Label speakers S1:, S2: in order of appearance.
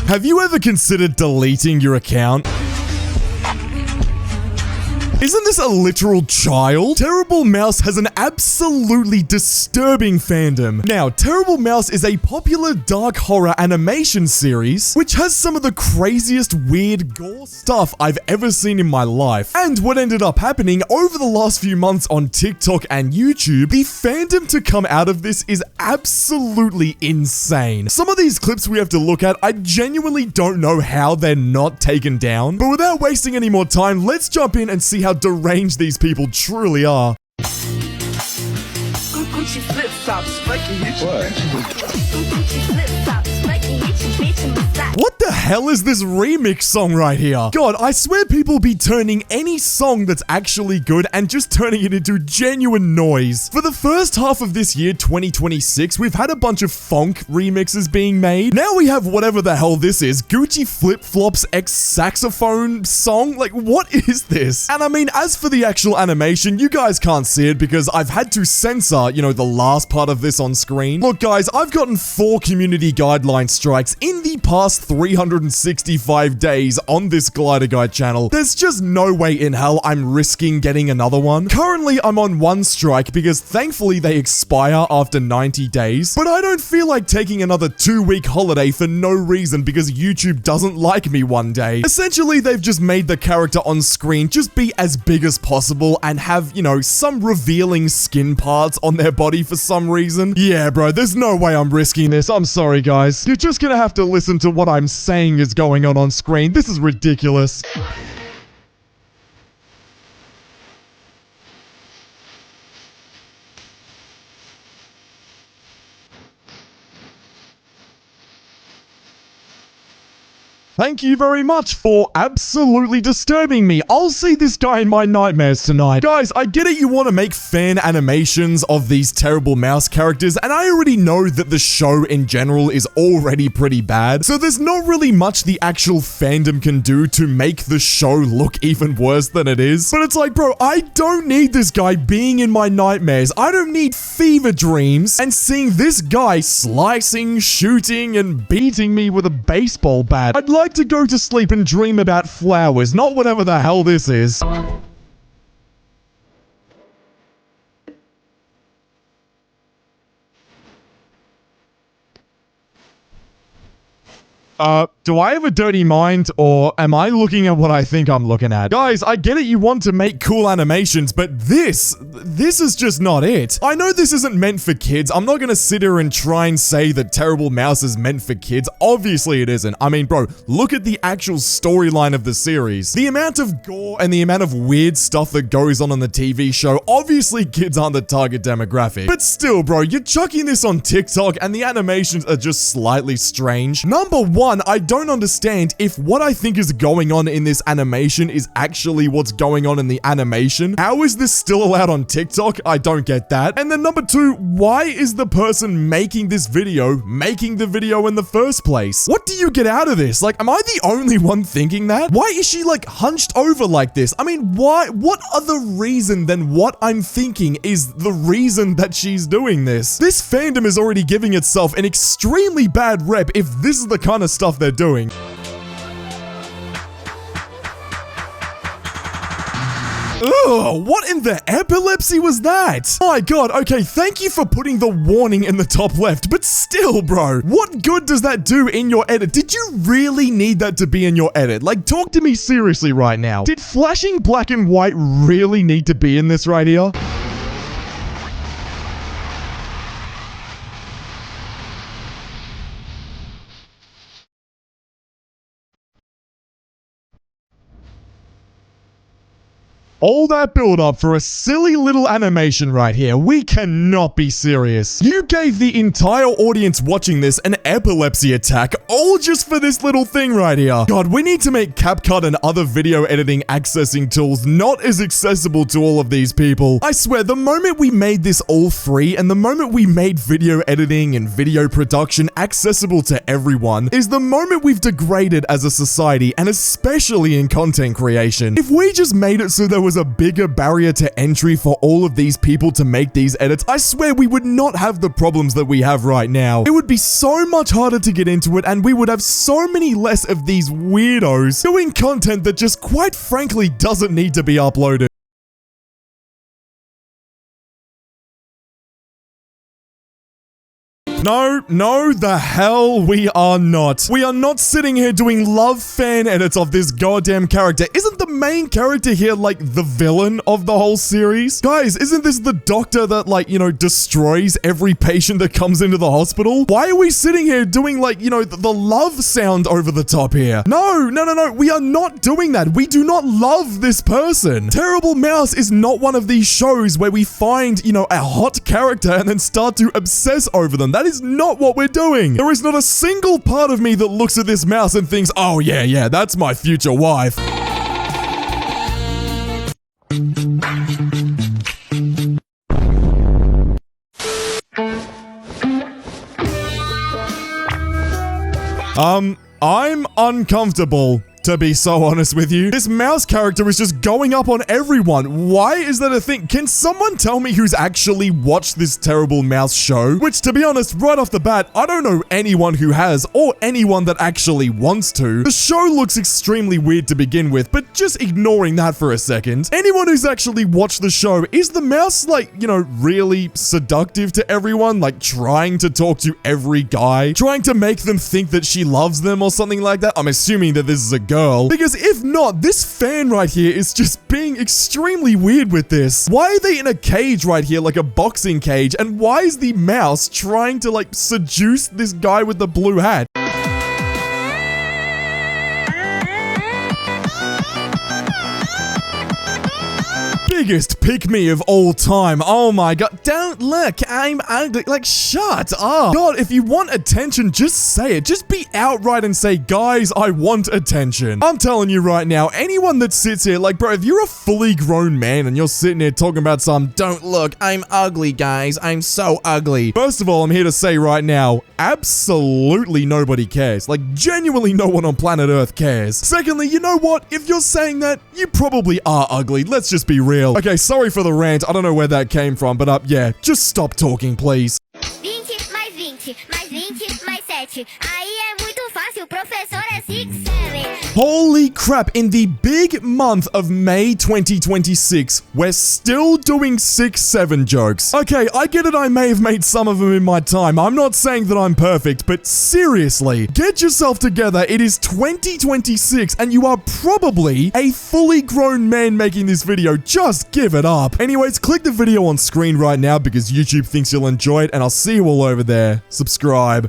S1: Have you ever considered deleting your account? Isn't this a literal child? Terrible Mouse has an absolutely disturbing fandom. Now, Terrible Mouse is a popular dark horror animation series, which has some of the craziest weird gore stuff I've ever seen in my life. And what ended up happening over the last few months on TikTok and YouTube, the fandom to come out of this is absolutely insane. Some of these clips we have to look at, I genuinely don't know how they're not taken down. But without wasting any more time, let's jump in and see how deranged these people truly are.
S2: Gucci flip flops,
S1: What the hell is this remix song right here? God, I swear people be turning any song that's actually good and just turning it into genuine noise. For the first half of this year, 2026, we've had a bunch of funk remixes being made. Now we have whatever the hell this is, Gucci Flip Flops X saxophone song? Like, what is this? And I mean, as for the actual animation, you guys can't see it because I've had to censor, you know, the last part of this on screen. Look guys, I've gotten 4 community guideline strikes in the past 365 days on this Glider Guide channel. There's just no way in hell I'm risking getting another one. Currently, I'm on 1 strike because thankfully they expire after 90 days, but I don't feel like taking another 2-week holiday for no reason because YouTube doesn't like me one day. Essentially, they've just made the character on screen just be as big as possible and have, you know, some revealing skin parts on their body for some reason. Yeah, bro, there's no way I'm risking this. I'm sorry, guys. You're just gonna have to listen to what I'm saying is going on screen. This is ridiculous. Thank you very much for absolutely disturbing me. I'll see this guy in my nightmares tonight. Guys, I get it, you want to make fan animations of these Terrible Mouse characters, and I already know that the show in general is already pretty bad, so there's not really much the actual fandom can do to make the show look even worse than it is. But it's like, bro, I don't need this guy being in my nightmares. I don't need fever dreams and seeing this guy slicing, shooting, and beating me with a baseball bat. I'd like to go to sleep and dream about flowers, not whatever the hell this is. Do I have a dirty mind, or am I looking at what I think I'm looking at? Guys, I get it, you want to make cool animations, but this is just not it. I know this isn't meant for kids. I'm not gonna sit here and try and say that Terrible Mouse is meant for kids. Obviously it isn't. I mean, bro, look at the actual storyline of the series. The amount of gore and the amount of weird stuff that goes on the TV show, obviously kids aren't the target demographic. But still, bro, you're chucking this on TikTok and the animations are just slightly strange. Number 1, I don't understand if what I think is going on in this animation is actually what's going on in the animation. How is this still allowed on TikTok? I don't get that. And then number 2, why is the person making this video making the video in the first place? What do you get out of this? Like, am I the only one thinking that? Why is she like hunched over like this? I mean, why? What other reason than what I'm thinking is the reason that she's doing this? This fandom is already giving itself an extremely bad rep if this is the kind of stuff they're doing. Ugh, what in the epilepsy was that? My god, okay, thank you for putting the warning in the top left, but still, bro, what good does that do in your edit? Did you really need that to be in your edit? Like, talk to me seriously right now. Did flashing black and white really need to be in this right here? All that build up for a silly little animation right here. We cannot be serious. You gave the entire audience watching this an epilepsy attack, all just for this little thing right here. God, we need to make CapCut and other video editing accessing tools not as accessible to all of these people. I swear, the moment we made this all free and the moment we made video editing and video production accessible to everyone is the moment we've degraded as a society, and especially in content creation. If we just made it so there was was a bigger barrier to entry for all of these people to make these edits, I swear we would not have the problems that we have right now. It would be so much harder to get into it, and we would have so many less of these weirdos doing content that just quite frankly doesn't need to be uploaded. No, the hell we are not. We are not sitting here doing love fan edits of this goddamn character. Isn't the main character here, like, the villain of the whole series? Guys, isn't this the doctor that, like, you know, destroys every patient that comes into the hospital? Why are we sitting here doing, like, you know, the love sound over the top here? No, we are not doing that. We do not love this person. Terrible Mouse is not one of these shows where we find, you know, a hot character and then start to obsess over them. That is not what we're doing. There is not a single part of me that looks at this mouse and thinks, oh yeah, that's my future wife. I'm uncomfortable, to be so honest with you. This mouse character is just going up on everyone. Why is that a thing? Can someone tell me who's actually watched this Terrible Mouse show? Which, to be honest, right off the bat, I don't know anyone who has, or anyone that actually wants to. The show looks extremely weird to begin with, but just ignoring that for a second. Anyone who's actually watched the show, is the mouse, like, you know, really seductive to everyone? Like, trying to talk to every guy? Trying to make them think that she loves them or something like that? I'm assuming that this is a girl. Because if not, this fan right here is just being extremely weird with this. Why are they in a cage right here, like a boxing cage? And why is the mouse trying to, like, seduce this guy with the blue hat? Biggest pick-me of all time. Oh my god. Don't look, I'm ugly. Like, shut up. God, if you want attention, just say it. Just be outright and say, guys, I want attention. I'm telling you right now, anyone that sits here, like, bro, if you're a fully grown man and you're sitting here talking about some, don't look, I'm ugly, guys, I'm so ugly. First of all, I'm here to say right now, absolutely nobody cares. Like, genuinely no one on planet Earth cares. Secondly, you know what? If you're saying that, you probably are ugly. Let's just be real. Okay, sorry for the rant. I don't know where that came from, but yeah, just stop talking, please.
S2: 20 mais 20 mais 20 mais 7. Aí é muito fácil, professor é 6, 7.
S1: Holy crap, in the big month of May 2026, we're still doing 6-7 jokes. Okay, I get it, I may have made some of them in my time. I'm not saying that I'm perfect, but seriously, get yourself together. It is 2026, and you are probably a fully grown man making this video. Just give it up. Anyways, click the video on screen right now because YouTube thinks you'll enjoy it, and I'll see you all over there. Subscribe.